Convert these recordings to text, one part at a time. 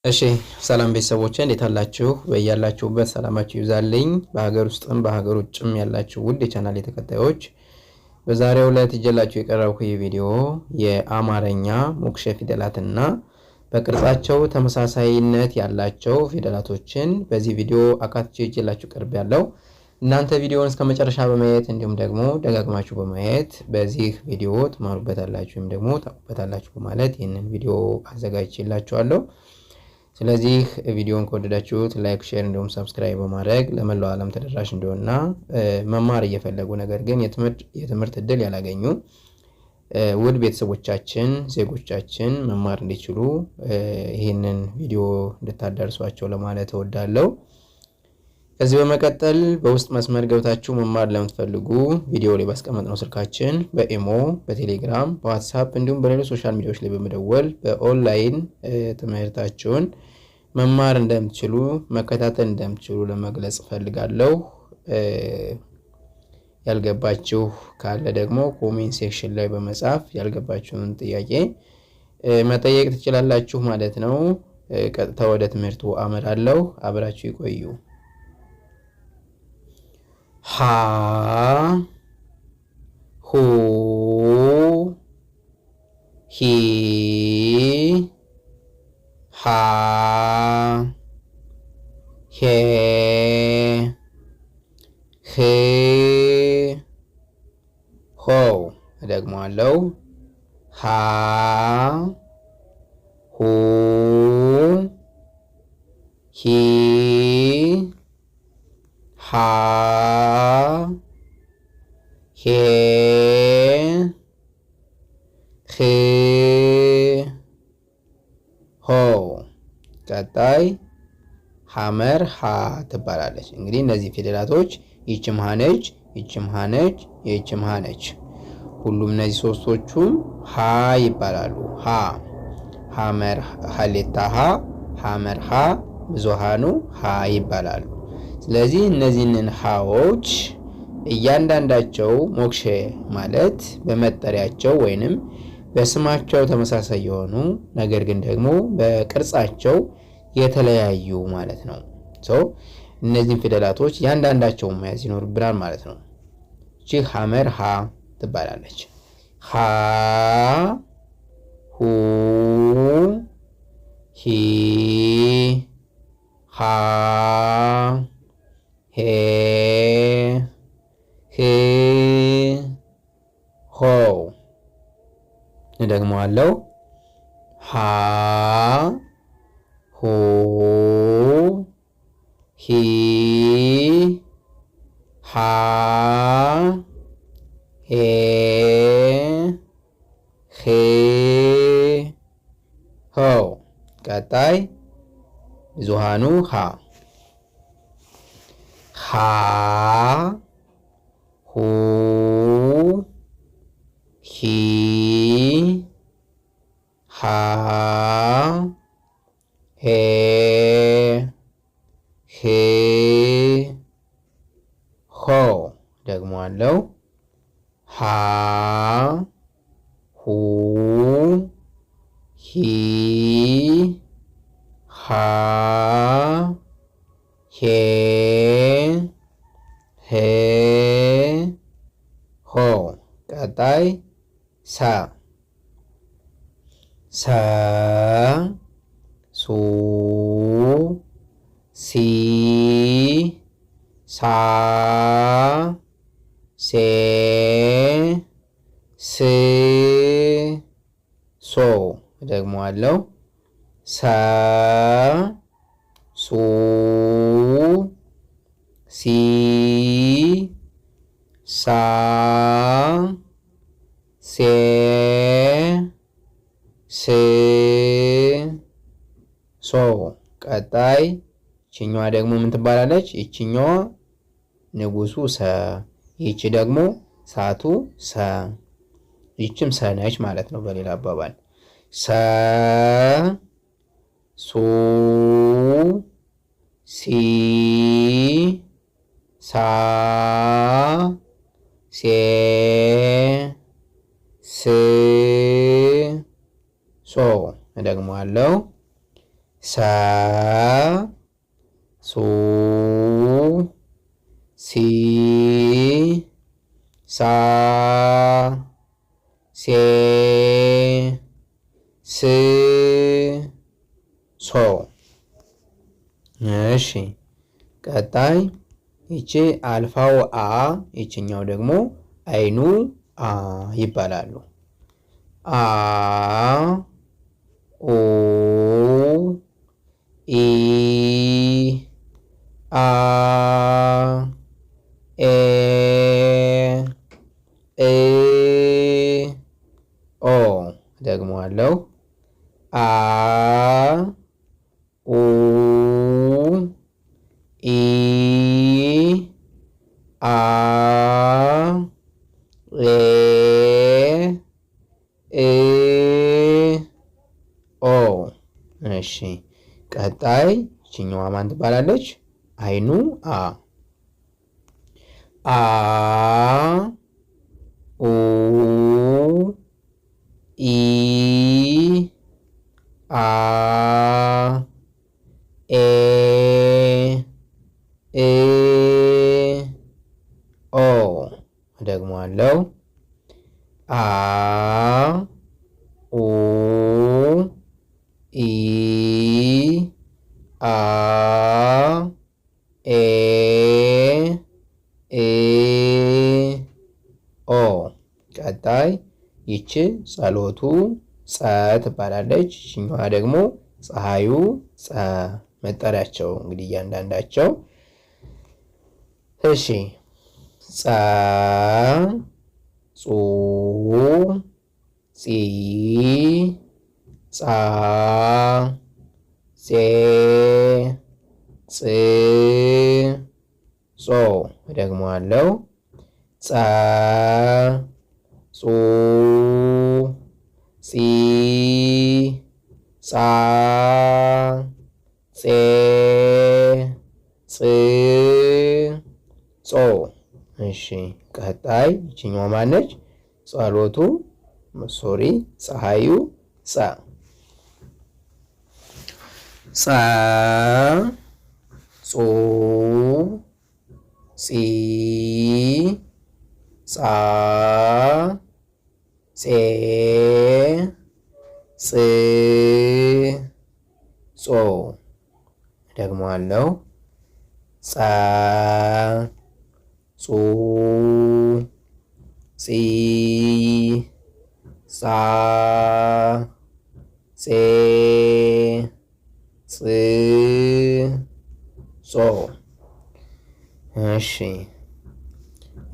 እሺ ሰላም ቤተሰቦቼ እንዴት አላችሁ? በያላችሁበት ሰላማችሁ ይብዛልኝ። በሀገር ውስጥም በሀገር ውጭም ያላችሁ ውድ የቻናል ተከታዮች በዛሬው ዕለት ይዤላችሁ የቀረብኩ ቪዲዮ የአማርኛ ሞክሼ ፊደላትና በቅርጻቸው ተመሳሳይነት ያላቸው ፊደላቶችን በዚህ ቪዲዮ አካትቼ ይዤላችሁ ቀርቤያለሁ። እናንተ ቪዲዮውን እስከ መጨረሻ በማየት እንዲሁም ደግሞ ደጋግማችሁ በማየት በዚህ ቪዲዮ ትማሩበታላችሁ ወይም ደግሞ ታውቁበታላችሁ በማለት ይህንን ቪዲዮ አዘጋጅቼላችኋለሁ። ስለዚህ ቪዲዮውን ከወደዳችሁት ላይክ፣ ሼር እንዲሁም ሰብስክራይብ በማድረግ ለመላው ዓለም ተደራሽ እንዲሆንና መማር እየፈለጉ ነገር ግን የትምህርት እድል ያላገኙ ውድ ቤተሰቦቻችን ዜጎቻችን መማር እንዲችሉ ይህንን ቪዲዮ እንድታደርሷቸው ለማለት እወዳለሁ። ከዚህ በመቀጠል በውስጥ መስመር ገብታችሁ መማር ለምትፈልጉ ቪዲዮ ላይ ባስቀመጥነው ስልካችን በኢሞ፣ በቴሌግራም፣ በዋትስአፕ እንዲሁም በሌሎች ሶሻል ሚዲያዎች ላይ በመደወል በኦንላይን ትምህርታችሁን መማር እንደምትችሉ መከታተል እንደምትችሉ ለመግለጽ ፈልጋለሁ። ያልገባችሁ ካለ ደግሞ ኮሜንት ሴክሽን ላይ በመጻፍ ያልገባችሁን ጥያቄ መጠየቅ ትችላላችሁ ማለት ነው። ቀጥታ ወደ ትምህርቱ አመራለሁ። አብራችሁ ይቆዩ። ሀ ሁ ሂ ሃ ሄ ህ ሆ። እደግመዋለሁ። ሃ ሁ ሂ ሃ ሄ ህ ሆ። ቀጣይ ሐመር ሃ ትባላለች። እንግዲህ እነዚህ ፊደላቶች ይችም ሃ ነች፣ ይችም ሃ ነች፣ ይችም ሃ ነች። ሁሉም እነዚህ ሶስቶቹም ሃ ይባላሉ። ሃ ሐመር ሀሌታ ሃ ሐመር ሃ ብዙሃኑ ሃ ይባላሉ። ስለዚህ እነዚህን ሃዎች እያንዳንዳቸው ሞክሼ ማለት በመጠሪያቸው ወይንም በስማቸው ተመሳሳይ የሆኑ ነገር ግን ደግሞ በቅርጻቸው የተለያዩ ማለት ነው። እነዚህን ፊደላቶች እያንዳንዳቸውን መያዝ ይኖርብናል ማለት ነው። እቺ ሐመር ሃ ትባላለች። ሃ ሁ ሂ ሃ ሄ ህ ሆ። እደግመዋለሁ። ሃ ሁ ሂ ሃ ሄ ህ ሆ። ቀጣይ ብዙሃኑ ሃ ሃ ሁ ሂ ሃ ሄ ህ ሆ። ደግሞአለው። ሃ ሁ ሂ ሃ ሄ ህ ሆ። ቀጣይ ሰ ሰ ሱ ሲ ሳ ሴ ስ ሶ። እደግመዋለሁ። ሰ ሱ ሲ ሳ ሴ ስ ሶ። ቀጣይ ይችኛዋ ደግሞ ምን ትባላለች? ይችኛዋ ንጉሱ ሰ፣ ይቺ ደግሞ ሳቱ ሰ፣ ይችም ሰ ነች ማለት ነው። በሌላ አባባል ሰ ሱ ሲ ሳ ሴ ስ ሶ። እደግመዋለሁ። ሰ ሱ ሲ ሳ ሴ ስ ሶ። እሺ ቀጣይ ይቺ አልፋው አ ይችኛው ደግሞ አይኑ አ ይባላሉ። አ ኦ ኢ አ ኤ እ ኦ። ደግሞ አለው አ ኡ ኢ አ ኤ እ ኦ። እሺ ቀጣይ ይችኛዋ ማን ትባላለች? አይኑ አ አ ኡ ኢ አ ኤ እ ኦ። ደግሞ አለው አ ኡ ኢ አ ኤ እ ኦ። ቀጣይ ይች ጸሎቱ ጸ ትባላለች። ይችኛዋ ደግሞ ፀሐዩ ጸ። መጠሪያቸው እንግዲህ እያንዳንዳቸው። እሺ ጸ ጹ ጺ ጻ ጼ ጽ ጾ። ደግሞ አለው ጸ ጹ ጺ ጻ ጼ ጽ ጾ። እሺ ቀጣይ ይችኛዋ ማነች? ጸሎቱ ሶሪ ፀሐዩ ጸ ጸ ጹ ጺ ጻ ጼ ጽ ጾ። ደግሞ አለው ጸ ጹ ጺ ጻ ጼ ጽ ጾ። እሺ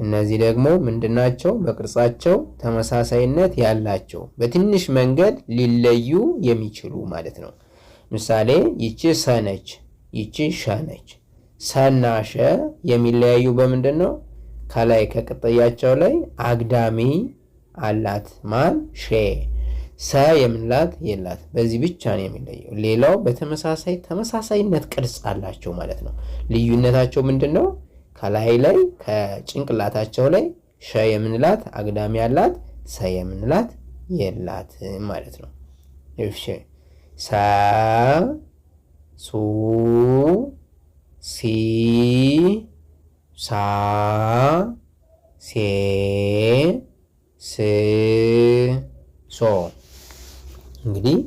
እነዚህ ደግሞ ምንድናቸው? በቅርጻቸው ተመሳሳይነት ያላቸው በትንሽ መንገድ ሊለዩ የሚችሉ ማለት ነው። ምሳሌ ይቺ ሰ ነች፣ ይቺ ሸ ነች። ሰና ሸ የሚለያዩ በምንድን ነው? ከላይ ከቅጥያቸው ላይ አግዳሚ አላት ማን? ሼ። ሰ የምንላት የላት። በዚህ ብቻ ነው የሚለየው። ሌላው ተመሳሳይነት ቅርጽ አላቸው ማለት ነው። ልዩነታቸው ምንድን ነው? ከላይ ላይ ከጭንቅላታቸው ላይ ሸ የምንላት አግዳሚ አላት፣ ሰ የምንላት የላት ማለት ነው። እሺ ሰ ሱ ሲ ሳ ሴ ስ ሶ። እንግዲህ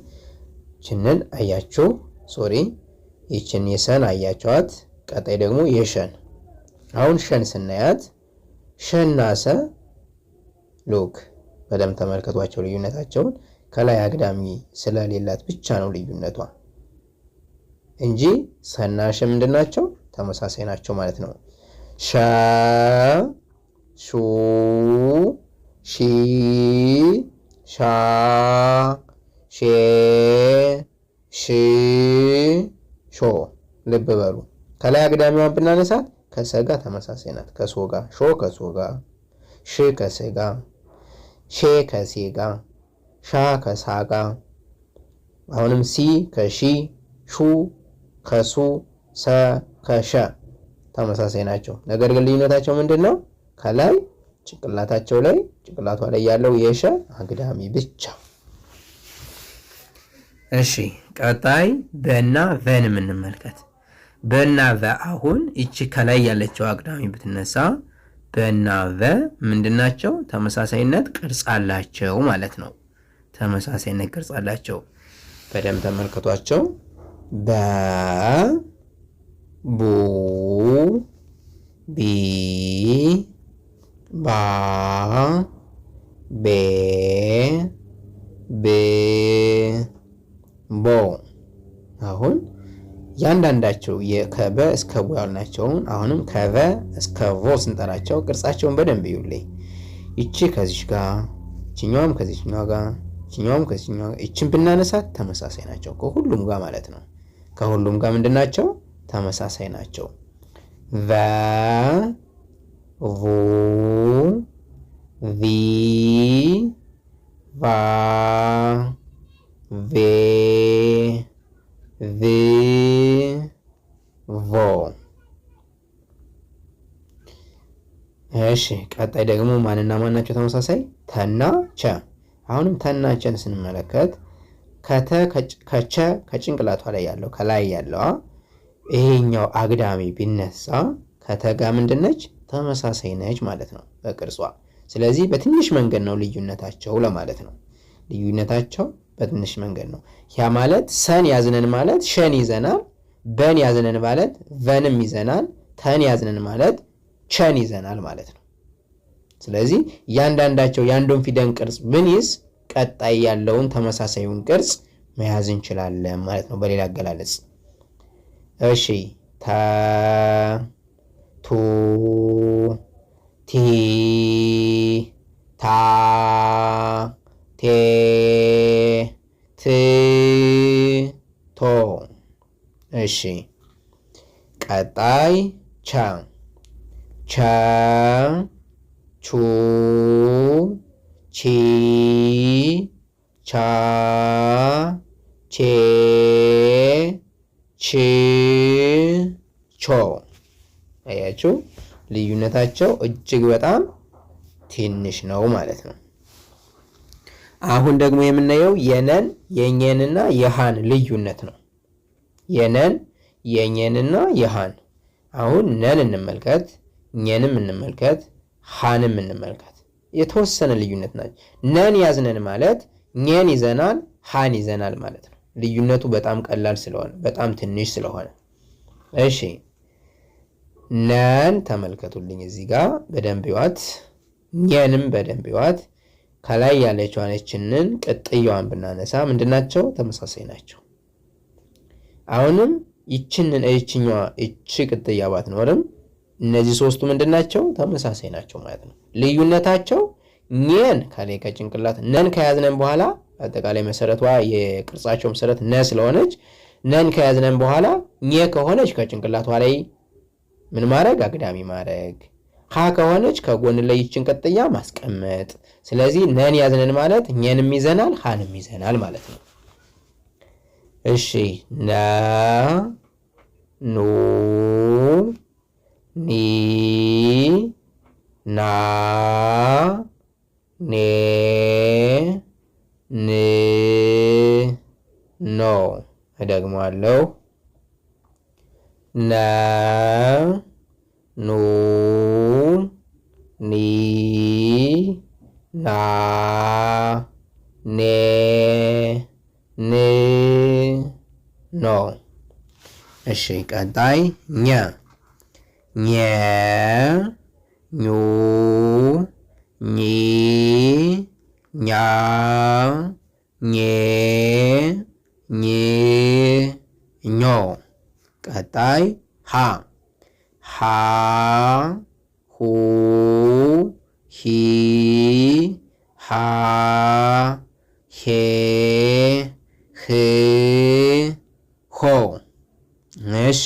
ይችንን አያችሁ። ሶሪ ይችን የሰን አያችኋት። ቀጣይ ደግሞ የሸን። አሁን ሸን ስናያት ሸና ሰ ሉክ በደንብ ተመልከቷቸው ልዩነታቸውን። ከላይ አግዳሚ ስለሌላት ብቻ ነው ልዩነቷ እንጂ ሰና ሸ ምንድን ናቸው? ተመሳሳይ ናቸው ማለት ነው። ሸ ሹ ሺ ሻ ሼ ሽ ሾ። ልብ በሉ ከላይ አግዳሚዋን ብናነሳት ከሰ ጋር ተመሳሳይ ናት። ከሶ ጋር ሾ ከሶ ጋር ሽ ከሰ ጋር ሼ ከሴ ጋር ሻ ከሳ ጋር አሁንም ሲ ከሺ ሹ ከሱ ሰ ከሸ ተመሳሳይ ናቸው። ነገር ግን ልዩነታቸው ምንድን ነው? ከላይ ጭንቅላታቸው ላይ ጭንቅላቷ ላይ ያለው የሸ አግዳሚ ብቻ። እሺ ቀጣይ በና ቨን እንመልከት። በና ቨ አሁን እቺ ከላይ ያለችው አግዳሚ ብትነሳ በና ቨ ምንድናቸው? ተመሳሳይነት ቅርጽ አላቸው ማለት ነው። ተመሳሳይነት ቅርጽ አላቸው። በደንብ ተመልከቷቸው። በ ቡ ቢ ባ ቤ ቤ ቦ። አሁን ያንዳንዳቸው ከበ እስከ ቦ ያልናቸውን አሁንም ከበ እስከ ቮ ስንጠራቸው ቅርጻቸውን በደንብ ይዩልኝ። ይቺ ከዚች ጋር፣ ይችኛውም ከዚችኛው ጋር፣ ይችኛውም ከዚችኛው ጋር፣ ይችን ብናነሳት ተመሳሳይ ናቸው ከሁሉም ጋር ማለት ነው። ከሁሉም ጋር ምንድናቸው? ተመሳሳይ ናቸው። ቨ ቮ ቪ ቫ ቬ ቪ ቮ። እሺ ቀጣይ ደግሞ ማንና ማን ናቸው ተመሳሳይ? ተና ቸ። አሁንም ተና ቸን ስንመለከት ከቸ ከጭንቅላቷ ላይ ያለው ከላይ ያለዋ ይሄኛው አግዳሚ ቢነሳ ከተጋ ምንድነች? ተመሳሳይ ነች ማለት ነው በቅርጿ። ስለዚህ በትንሽ መንገድ ነው ልዩነታቸው ለማለት ነው። ልዩነታቸው በትንሽ መንገድ ነው። ያ ማለት ሰን ያዝነን ማለት ሸን ይዘናል፣ በን ያዝነን ማለት ቨንም ይዘናል፣ ተን ያዝነን ማለት ቸን ይዘናል ማለት ነው። ስለዚህ ያንዳንዳቸው የአንዱን ፊደል ቅርጽ ብንይዝ ቀጣይ ያለውን ተመሳሳዩን ቅርጽ መያዝ እንችላለን ማለት ነው በሌላ አገላለጽ። እሺ ተ ቱ ቲ ታ ቴ ት ቶ። እሺ ቀጣይ ቸ ቸ ቹ ቺ ቻ ቼ ቺ ቾ። አያችሁ ልዩነታቸው እጅግ በጣም ትንሽ ነው ማለት ነው። አሁን ደግሞ የምናየው የነን የኘንና የሃን ልዩነት ነው። የነን የኘንና የሃን። አሁን ነን እንመልከት፣ ኘንም እንመልከት፣ ሃንም እንመልከት። የተወሰነ ልዩነት ናቸው። ነን ያዝነን ማለት ኘን ይዘናል፣ ሃን ይዘናል ማለት ነው። ልዩነቱ በጣም ቀላል ስለሆነ በጣም ትንሽ ስለሆነ። እሺ ነን ተመልከቱልኝ እዚህ ጋር በደንብ ይዋት፣ ኘንም በደንብ ይዋት። ከላይ ያለችዋን እችንን ቅጥያዋን ብናነሳ ምንድናቸው? ተመሳሳይ ናቸው። አሁንም ይችንን እችኛዋ እቺ ቅጥያ ባትኖርም እነዚህ ሶስቱ ምንድናቸው? ተመሳሳይ ናቸው ማለት ነው። ልዩነታቸው ኘን ከላይ ከጭንቅላት ነን ከያዝነን በኋላ አጠቃላይ መሰረቷ የቅርጻቸው መሰረት ነ ስለሆነች ነን ከያዝነን በኋላ ኘ ከሆነች ከጭንቅላቷ ላይ ምን ማድረግ? አግዳሚ ማድረግ። ሀ ከሆነች ከጎን ላይ ይችን ቅጥያ ማስቀመጥ። ስለዚህ ነን ያዝነን ማለት ኘንም ይዘናል ሃንም ይዘናል ማለት ነው። እሺ ነ ኑ ኒ ና ኔ ን ኖ። እደግመዋለሁ። ነ ኑ ኒ ና ኔ ን ኖ። እሺ ቀጣይ ኘ ኘ ኙ ኚ ኛ ኜ ኝ ኞ። ቀጣይ ሃ ሃ ሁ ሂ ሃ ሄ ህ ሆ። እሺ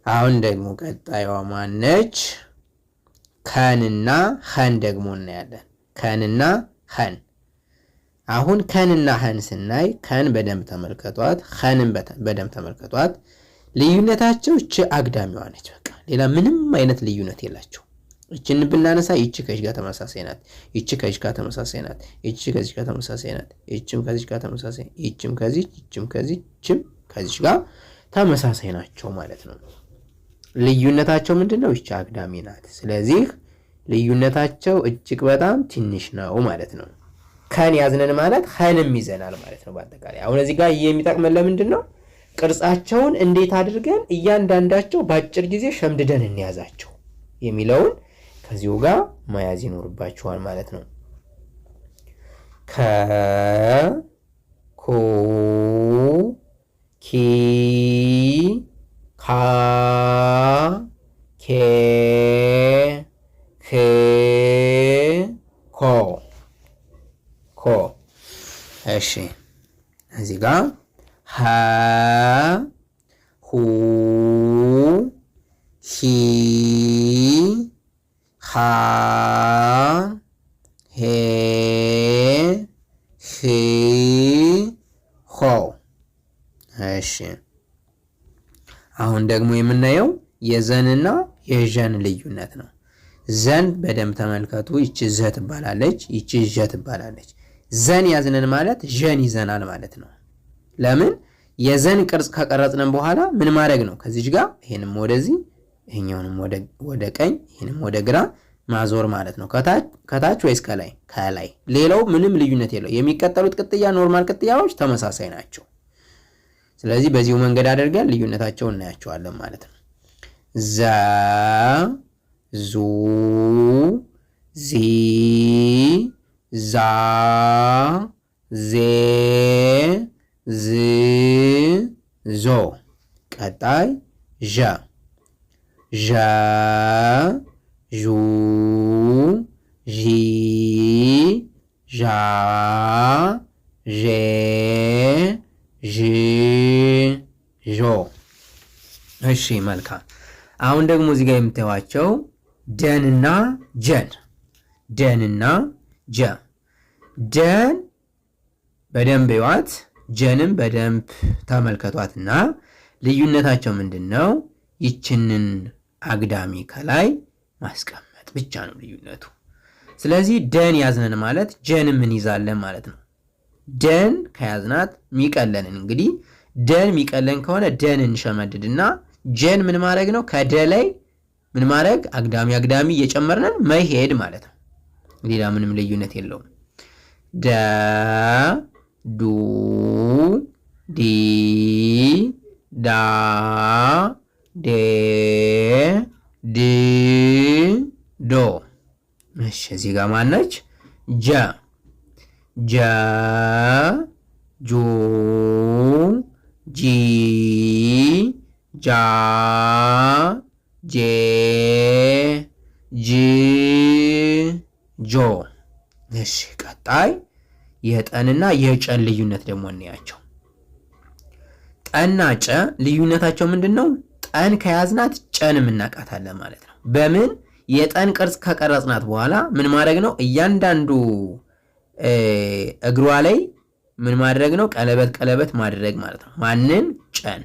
አሁን ደግሞ ቀጣይዋ ማነች? ከንና ኸን ደግሞ እናያለን። ከንና ኸን። አሁን ከንና ኸን ስናይ ከን በደንብ ተመልከቷት፣ ኸንን በደንብ ተመልከቷት። ልዩነታቸው እቺ አግዳሚዋ ነች። በቃ ሌላ ምንም አይነት ልዩነት የላቸው። እችን ብናነሳ ይቺ ከዚህ ጋር ተመሳሳይ ናት። ይቺ ከዚህ ጋር ተመሳሳይ ናት። ይቺ ከዚህ ጋር ተመሳሳይ ናት። ይቺም ከዚህ ጋር ተመሳሳይ፣ ይቺም ከዚህ፣ ይቺም ከዚህ፣ ይቺም ከዚህ ጋር ተመሳሳይ ናቸው ማለት ነው። ልዩነታቸው ምንድነው? ይቺ አግዳሚ ናት። ስለዚህ ልዩነታቸው እጅግ በጣም ትንሽ ነው ማለት ነው። ከን ያዝነን ማለት ኸንም ይዘናል ማለት ነው። በአጠቃላይ አሁን እዚህ ጋር የሚጠቅመን ለምንድን ነው? ቅርጻቸውን እንዴት አድርገን እያንዳንዳቸው በአጭር ጊዜ ሸምድደን እንያዛቸው የሚለውን ከዚሁ ጋር መያዝ ይኖርባችኋል ማለት ነው። ከ ኮ ኪ ካ ኬ ክ ኮ ኮ። እሺ እዚህ ጋር ሀ ሁ ሂ ሃ ሄ ህ ሆ። እሺ አሁን ደግሞ የምናየው የዘንና የዠን ልዩነት ነው። ዘን በደንብ ተመልከቱ። ይቺ ዘ ትባላለች፣ ይቺ ዠ ትባላለች። ዘን ያዝነን ማለት ዠን ይዘናል ማለት ነው። ለምን? የዘን ቅርጽ ከቀረጽነን በኋላ ምን ማድረግ ነው? ከዚች ጋር ይሄንም ወደዚህ፣ ይሄኛውንም ወደ ቀኝ፣ ይሄንም ወደ ግራ ማዞር ማለት ነው። ከታች ወይስ ከላይ? ከላይ። ሌላው ምንም ልዩነት የለው። የሚቀጠሉት ቅጥያ ኖርማል ቅጥያዎች ተመሳሳይ ናቸው። ስለዚህ በዚሁ መንገድ አድርገን ልዩነታቸውን እናያቸዋለን ማለት ነው። ዛ ዙ ዚ ዛ ዜ ዝ ዞ። ቀጣይ ዣ ዣ ዡ ዢ ዣ ዤ ዥ ዦ። እሺ መልካም። አሁን ደግሞ እዚህ ጋር የምታዩዋቸው ደንና ጀን፣ ደንና ጀ። ደን በደንብ ይዋት፣ ጀንም በደንብ ተመልከቷትና ልዩነታቸው ምንድነው? ይችንን አግዳሚ ከላይ ማስቀመጥ ብቻ ነው ልዩነቱ። ስለዚህ ደን ያዝነን ማለት ጀንም እንይዛለን ማለት ነው። ደን ከያዝናት ሚቀለንን እንግዲህ ደን ሚቀለን ከሆነ ደን እንሸመድድና ጀን ምን ማድረግ ነው? ከደ ላይ ምን ማድረግ? አግዳሚ አግዳሚ እየጨመርነን መሄድ ማለት ነው። ሌላ ምንም ልዩነት የለውም። ደ ዱ ዲ ዳ ዴ ድ ዶ። እሺ እዚህ ጋር ማነች? ጀ ጀ ጁ ጂ ጃ ጄ ጅ ጆ። እሺ ቀጣይ የጠንና የጨን ልዩነት ደግሞ እንያቸው። ጠና ጨ ልዩነታቸው ምንድነው? ጠን ከያዝናት ጨን እናቃታለን ማለት ነው። በምን? የጠን ቅርጽ ከቀረጽናት በኋላ ምን ማድረግ ነው? እያንዳንዱ እግሯ ላይ ምን ማድረግ ነው? ቀለበት ቀለበት ማድረግ ማለት ነው። ማንን? ጨን።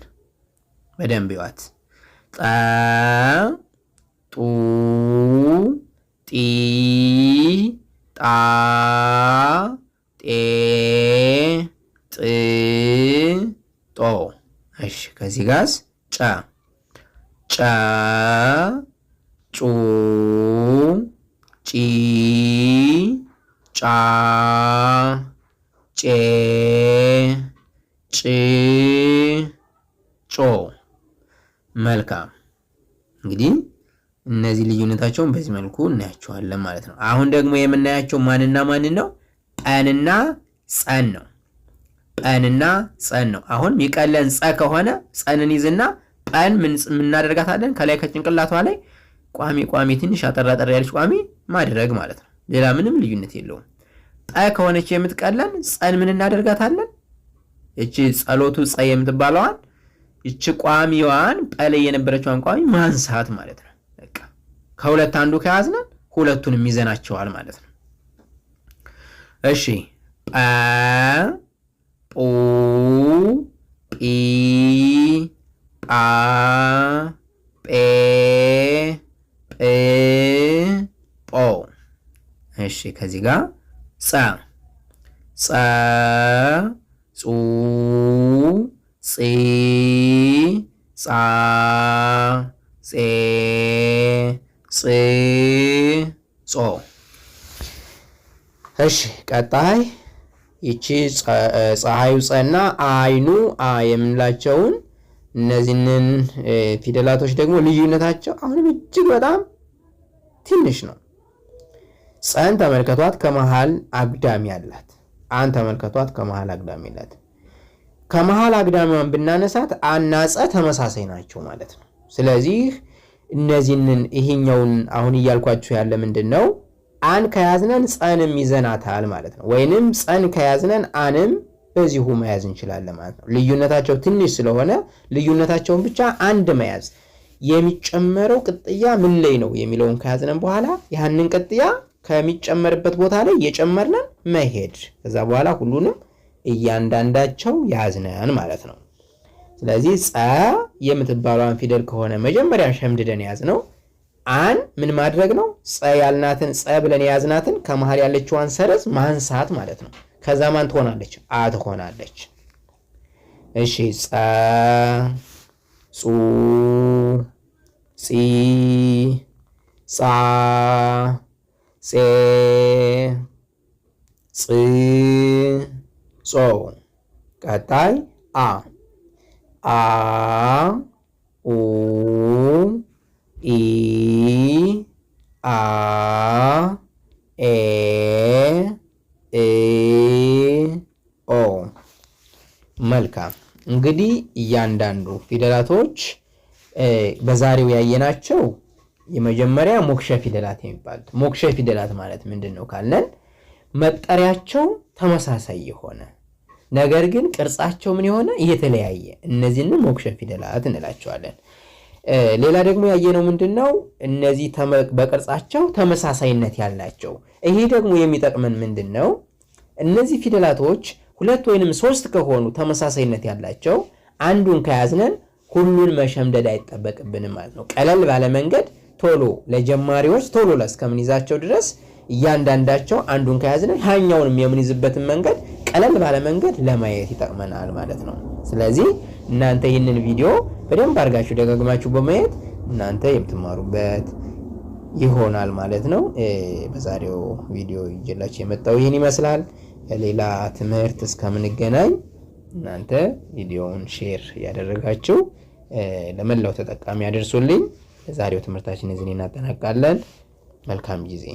በደንብ ይዋት። ጠ ጡ ጢ ጣ ጤ ጥ ጦ። እሺ ከዚህ ጋርስ ጨ ጨ ጩ ጪ ጫ ጬ ጭ ጮ። መልካም እንግዲህ እነዚህ ልዩነታቸውን በዚህ መልኩ እናያቸዋለን ማለት ነው። አሁን ደግሞ የምናያቸው ማንና ማንን ነው? ጠንና ጸን ነው። ጠንና ጸን ነው። አሁን ሚቀለን ጸ ከሆነ ጸንን ይዝና ጠን ምን እናደርጋታለን? ከላይ ከጭንቅላቷ ላይ ቋሚ ትንሽ አጠራጠር ያለች ቋሚ ማድረግ ማለት ነው። ሌላ ምንም ልዩነት የለውም። ጠ ከሆነች የምትቀለን ጸን ምን እናደርጋታለን? እቺ ጸሎቱ ጸ የምትባለዋን እቺ ቋሚዋን ጠላይ የነበረችዋን ቋሚ ማንሳት ማለት ነው። በቃ ከሁለት አንዱ ከያዝነ ሁለቱንም ይዘናቸዋል ማለት ነው። እሺ ጳ ปูปีปาเปเป እሺ ከዚህ ጋር ጸ ጸ ጹ ጺ ጻ ጼ ጽ ጾ። እሺ ቀጣይ ይቺ ፀሐዩ ጸና አይኑ አ የምንላቸውን እነዚህን ፊደላቶች ደግሞ ልዩነታቸው አሁንም እጅግ በጣም ትንሽ ነው። ጸን ተመልከቷት ከመሃል አግዳሚ አላት። አን ተመልከቷት ከመሃል አግዳሚ አላት። ከመሃል አግዳሚዋን ብናነሳት አና ጸ ተመሳሳይ ናቸው ማለት ነው። ስለዚህ እነዚህን ይሄኛውን አሁን እያልኳችሁ ያለ ምንድነው አን ከያዝነን ጸንም ይዘናታል ማለት ነው። ወይንም ጸን ከያዝነን አንም በዚሁ መያዝ እንችላለን ማለት ነው። ልዩነታቸው ትንሽ ስለሆነ ልዩነታቸውን ብቻ አንድ መያዝ የሚጨመረው ቅጥያ ምን ላይ ነው የሚለውን ከያዝነን በኋላ ያንን ቅጥያ ከሚጨመርበት ቦታ ላይ እየጨመርነን መሄድ ከዛ በኋላ ሁሉንም እያንዳንዳቸው ያዝነን ማለት ነው። ስለዚህ ጸ የምትባለውን ፊደል ከሆነ መጀመሪያ ሸምድደን ያዝነው አን ምን ማድረግ ነው ጸ ያልናትን ጸ ብለን ያዝናትን ከመሃል ያለችዋን ሰረዝ ማንሳት ማለት ነው። ከዛ ማን ትሆናለች አ ትሆናለች። እሺ ጸ ጹ ጺ ጻ ጼ ጽ ጾ። ቀጣይ አ አ ኡ ኢ አ ኤ እ ኦ። መልካም እንግዲህ እያንዳንዱ ፊደላቶች በዛሬው ያየናቸው የመጀመሪያ ሞክሸ ፊደላት የሚባሉት ሞክሸ ፊደላት ማለት ምንድነው ካለን መጠሪያቸው ተመሳሳይ የሆነ ነገር ግን ቅርጻቸው ምን የሆነ የተለያየ እነዚህን ሞክሸ ፊደላት እንላቸዋለን። ሌላ ደግሞ ያየነው ምንድነው እነዚህ በቅርጻቸው ተመሳሳይነት ያላቸው። ይሄ ደግሞ የሚጠቅመን ምንድነው እነዚህ ፊደላቶች ሁለት ወይንም ሶስት ከሆኑ ተመሳሳይነት ያላቸው አንዱን ከያዝነን ሁሉን መሸምደድ አይጠበቅብንም ማለት ነው። ቀለል ባለ መንገድ ቶሎ ለጀማሪዎች ቶሎ ለስከምንይዛቸው ድረስ እያንዳንዳቸው አንዱን ከያዝነን ሃኛውንም የምንይዝበትን መንገድ ቀለል ባለ መንገድ ለማየት ይጠቅመናል ማለት ነው። ስለዚህ እናንተ ይህንን ቪዲዮ በደንብ አድርጋችሁ ደጋግማችሁ በማየት እናንተ የምትማሩበት ይሆናል ማለት ነው። በዛሬው ቪዲዮ ይዤላችሁ የመጣው ይህን ይመስላል። ሌላ ትምህርት እስከምንገናኝ እናንተ ቪዲዮውን ሼር ያደረጋችሁ ለመላው ተጠቃሚ ያደርሱልኝ። ለዛሬው ትምህርታችን እዚህ እናጠናቅቃለን። መልካም ጊዜ